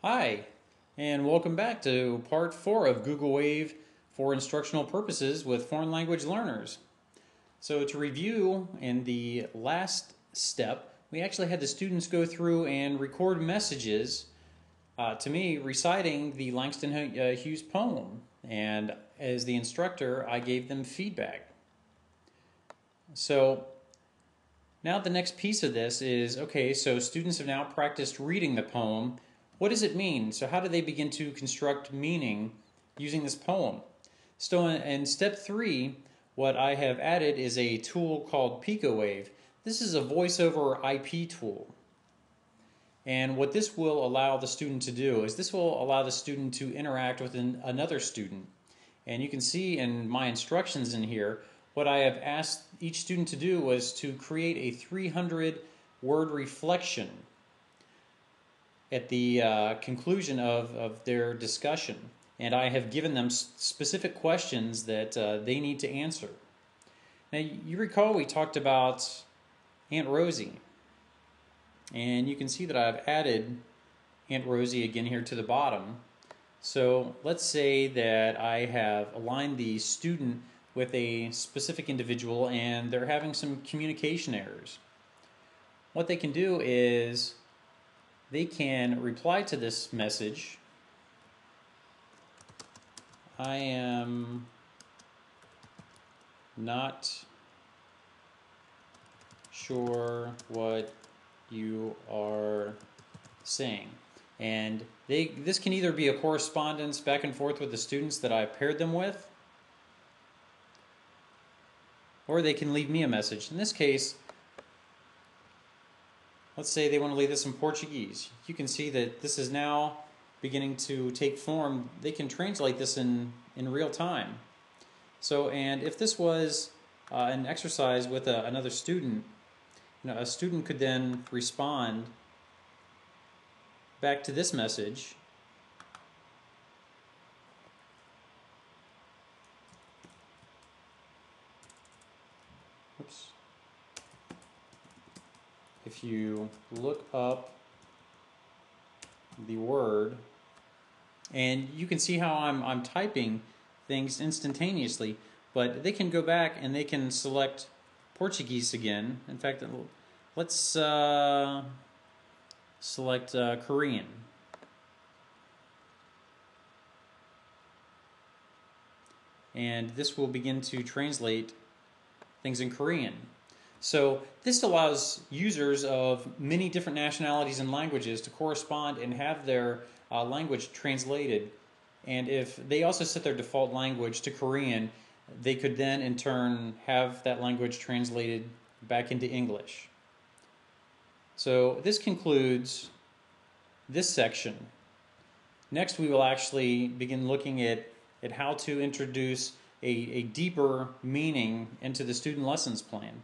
Hi, and welcome back to part 4 of Google Wave for instructional purposes with foreign language learners. So to review, in the last step, we actually had the students go through and record messages to me reciting the Langston Hughes poem. And as the instructor, I gave them feedback. So now the next piece of this is, okay, so students have now practiced reading the poem. What does it mean? So how do they begin to construct meaning using this poem? So in step 3, what I have added is a tool called PicoWave. This is a voice over IP tool. And what this will allow the student to do is this will allow the student to interact with another student. And you can see in my instructions in here, what I have asked each student to do was to create a 300 word reflection at the conclusion of their discussion. And I have given them specific questions that they need to answer. Now, you recall we talked about Aunt Rosie. And you can see that I've added Aunt Rosie again here to the bottom. So let's say that I have aligned the student with a specific individual and they're having some communication errors. What they can do is they can reply to this message. I am not sure what you are saying. And this can either be a correspondence back and forth with the students that I paired them with, or they can leave me a message. In this case, let's say they want to leave this in Portuguese. You can see that this is now beginning to take form. They can translate this in real time. So, and if this was an exercise with another student, a student could then respond back to this message. Oops. If you look up the word, and you can see how I'm typing things instantaneously, but they can go back and they can select Portuguese again. In fact, let's select Korean. And this will begin to translate things in Korean. So this allows users of many different nationalities and languages to correspond and have their language translated. And if they also set their default language to Korean, they could then in turn have that language translated back into English. So this concludes this section. Next we will actually begin looking at how to introduce a deeper meaning into the student lessons plan.